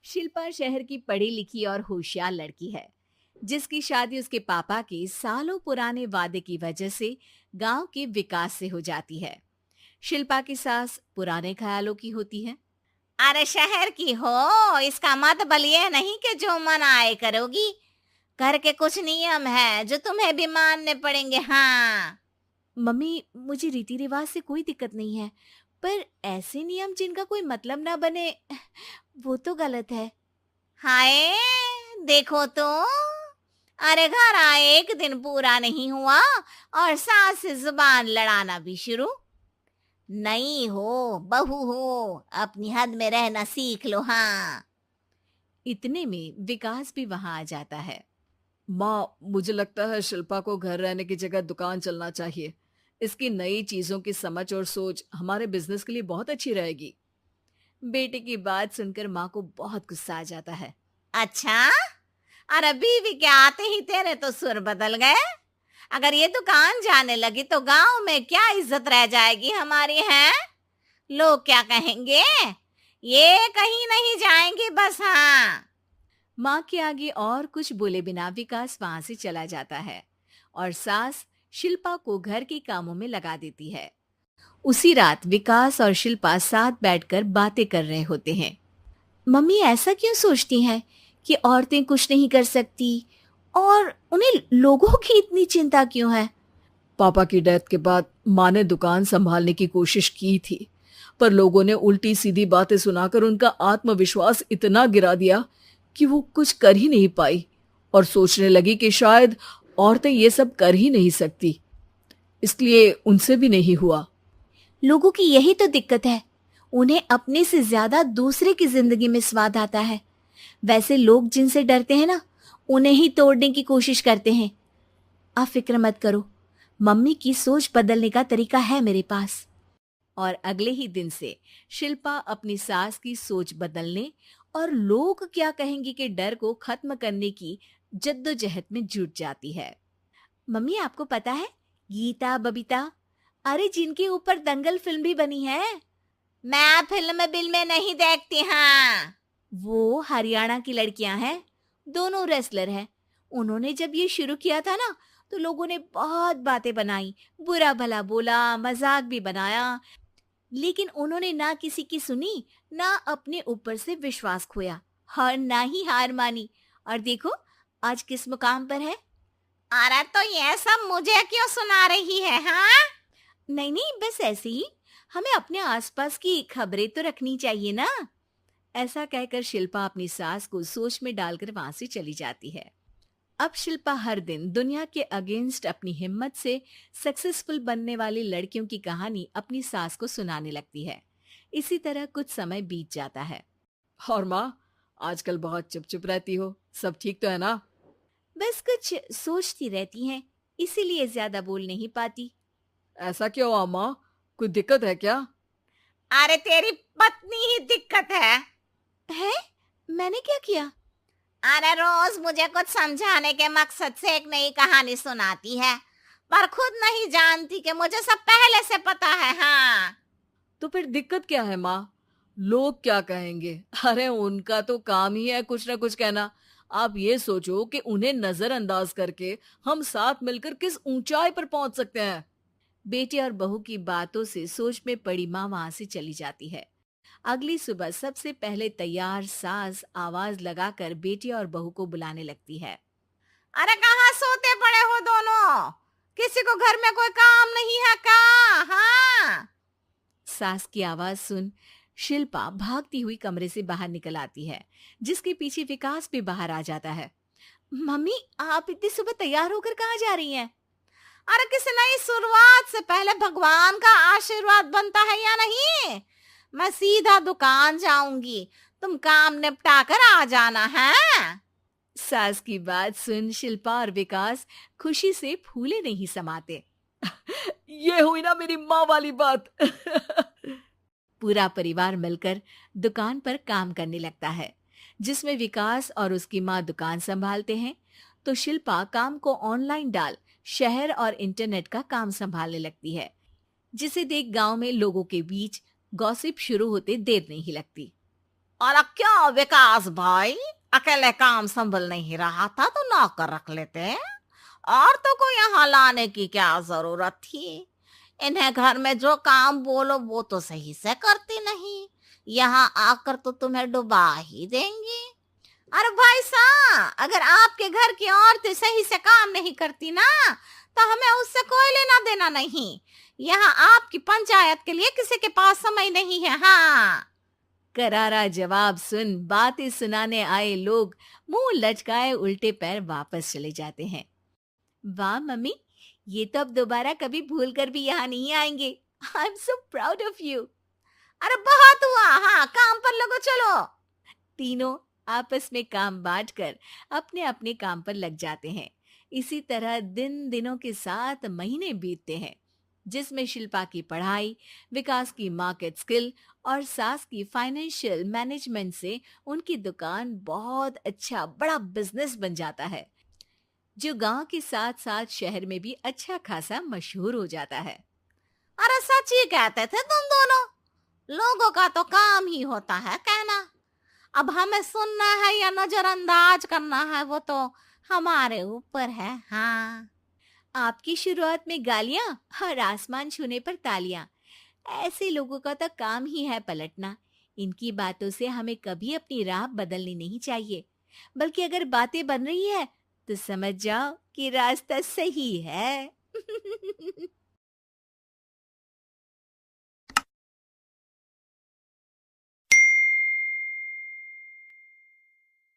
शिल्पा शहर की पढ़ी लिखी और होशियार लड़की है, जिसकी शादी उसके पापा के सालों पुराने वादे की वजह से गांव के विकास से हो जाती है। शिल्पा की सास पुराने ख्यालों की होती है। अरे शहर की हो, इसका मतलब ये नहीं कि जो मन आए करोगी। घर के कुछ नियम है जो तुम्हें भी मानने पड़ेंगे। हाँ। मम्मी, मुझे रीति रिवाज से कोई दिक्कत नहीं है, पर ऐसे नियम जिनका कोई मतलब ना बने, वो तो गलत है। हाय, देखो तो। अरे घर आए एक दिन पूरा नहीं हुआ और सास से जुबान लड़ाना भी शुरू। नहीं हो, बहू हो, अपनी हद में रहना सीख लो। हाँ। इतने में विकास भी वहां आ जाता है। माँ, मुझे लगता है शिल्पा को घर रहने की जगह दुकान चलना चाहिए। इसकी नई चीजों की समझ और सोच हमारे बिजनेस के लिए बहुत अच्छी रहेगी। बेटे की बात सुनकर माँ को बहुत गुस्सा आ जाता है। अच्छा, अरे बीवी के आते ही तेरे तो सुर बदल गए। अगर ये दुकान जाने लगी तो गांव में क्या इज्जत रह जाएगी हमारी है। लोग क्या कहेंगे। ये कहीं नहीं जाएंगे बस। हाँ। माँ के आगे और कुछ बोले बिना विकास वहां से चला जाता है और सास शिल्पा को घर के कामों में लगा देती है। उसी रात विकास और शिल्पा साथ बैठकर बातें कर रहे होते हैं। मम्मी ऐसा क्यों सोचती हैं कि औरतें कुछ नहीं कर सकती, और उन्हें लोगों की इतनी चिंता क्यों है? पापा की डेथ के बाद माँ ने दुकान संभालने की कोशिश की थी, पर लोगों ने उल्टी सीधी बातें सुनाकर उनका आत्मविश्वास इतना गिरा दिया कि वो कुछ कर ही नहीं पाई और सोचने लगी कि शायद औरतें ये सब कर ही नहीं सकती। इसलिए उनसे भी नहीं हुआ। लोगों की यही तो दिक्कत है, उन्हें अपने से ज्यादा दूसरे की जिंदगी में स्वाद आता है। वैसे लोग जिनसे डरते हैं ना, उन्हें ही तोड़ने की कोशिश करते हैं। आप फिक्र मत करो, मम्मी की सोच बदलने का तरीका है मेरे पास। और अगले ही दिन से शिल्पा अपनी सास की सोच बदलने और लोग क्या कहेंगे के डर को खत्म करने की जद्दोजहद में जुट जाती है। मम्मी, आपको पता है, गीता बबीता, अरे जिनके ऊपर दंगल फिल्म भी बनी है, मैं फिल्म बिल में नहीं देखती। हाँ। वो हरियाणा की लड़कियां हैं। दोनों रेसलर हैं। उन्होंने जब ये शुरू किया था ना, तो लोगों ने बहुत बातें बनाई, बुरा भला बोला, मजाक भी बनाया, लेकिन उन्होंने ना किसी की सुनी, ना अपने ऊपर से विश्वास खोया और ना ही हार मानी। और देखो, आज किस मुकाम पर है। अरे तो ये सब मुझे क्यों सुना रही है। हाँ। नहीं नहीं, बस ऐसे ही, हमें अपने आसपास की खबरें तो रखनी चाहिए ना। ऐसा कहकर शिल्पा अपनी सास को सोच में डालकर वहां से चली जाती है। अब शिल्पा हर दिन दुनिया के अगेंस्ट अपनी हिम्मत से सक्सेसफुल बनने वाली लड़कियों की कहानी अपनी सास को सुनाने लगती है। इसी तरह कुछ समय बीत जाता है। और माँ, आजकल बहुत चुप चुप रहती हो, सब ठीक तो है ना? बस कुछ सोचती रहती हैं, इसीलिए ज्यादा बोल नहीं पाती। ऐसा क्यों हुआ माँ? कोई दिक्कत है क्या? अरे तेरी पत्नी ही दिक्कत है। है? मैंने क्या किया? अरे रोज मुझे कुछ समझाने के मकसद से एक नई कहानी सुनाती है, पर खुद नहीं जानती कि मुझे सब पहले से पता है। हाँ। तो फिर दिक्कत क्या है माँ? लोग क्या कहेंगे? अरे उनका तो काम ही है कुछ ना कुछ कहना। आप ये सोचो कि उन्हें नजरअंदाज करके हम साथ मिलकर किस ऊंचाई पर पहुंच सकते हैं। बेटे और बहू की बातों से सोच में पड़ी माँ वहां से चली जाती है। अगली सुबह सबसे पहले तैयार सास आवाज लगाकर बेटी और बहू को बुलाने लगती है। अरे कहाँ सोते पड़े हो दोनों? किसी को घर में कोई काम नहीं है क्या? हाँ। सास की आवाज सुन शिल्पा भागती हुई कमरे से बाहर निकल आती है, जिसके पीछे विकास भी बाहर आ जाता है। मम्मी, आप इतनी सुबह तैयार होकर कहाँ जा रही हैं? अरे किसी नई शुरुआत से पहले भगवान का आशीर्वाद बनता है या नहीं? मैं सीधा दुकान जाऊंगी, तुम काम निपटा कर आ जाना है। सास की बात सुन शिल्पा और विकास खुशी से फूले नहीं समाते। ये हुई ना मेरी माँ वाली बात। पूरा परिवार मिलकर दुकान पर काम करने लगता है, जिसमें विकास और उसकी माँ दुकान संभालते हैं, तो शिल्पा काम को ऑनलाइन डाल शहर और इंटरनेट का काम संभालने लगती है, जिसे देख गांव में लोगों के बीच गॉसिप शुरू होते देर नहीं लगती। और क्या विकास भाई, अकेले काम संभल नहीं रहा था तो नौकर रख लेते। और तो को यहाँ लाने की क्या जरूरत थी? इन्हें घर में जो काम बोलो वो तो सही से करती नहीं, यहाँ आकर तो तुम्हें डुबा ही देंगी। अरे भाई साहब, अगर आपके घर की औरतें सही से काम नहीं करती ना, तो हमें उससे कोई लेना देना नहीं। यहाँ आपकी पंचायत के लिए किसी के पास समय नहीं है। हाँ। करारा जवाब सुन बातें सुनाने आए लोग मुंह लटकाए उल्टे पैर वापस चले जाते हैं। वाह मम्मी, ये तो अब दोबारा कभी भूल कर भी यहाँ नहीं आएंगे। I am so proud of you. अरे बहुत हुआ, हाँ काम पर लगो चलो। तीनों आपस में काम बांटकर अपने अपने काम पर लग जाते हैं। इसी तरह दिनों के साथ महीने बीतते हैं, जिसमें शिल्पा की पढ़ाई, विकास की मार्केट स्किल और सास की फाइनेंशियल मैनेजमेंट से उनकी दुकान बहुत अच्छा बड़ा बिजनेस बन जाता है, जो गांव के साथ साथ शहर में भी अच्छा खासा मशहूर हो जाता है। अरे सच ही कहते थे तुम दोनों, लोगों का तो काम ही होता है कहना। अब हमें सुनना है या नजरअंदाज करना है वो तो हमारे ऊपर है। हाँ। आपकी शुरुआत में गालियां और आसमान छूने पर तालियां, ऐसे लोगों का तो काम ही है पलटना। इनकी बातों से हमें कभी अपनी राह बदलनी नहीं चाहिए, बल्कि अगर बातें बन रही है तो समझ जाओ कि रास्ता सही है।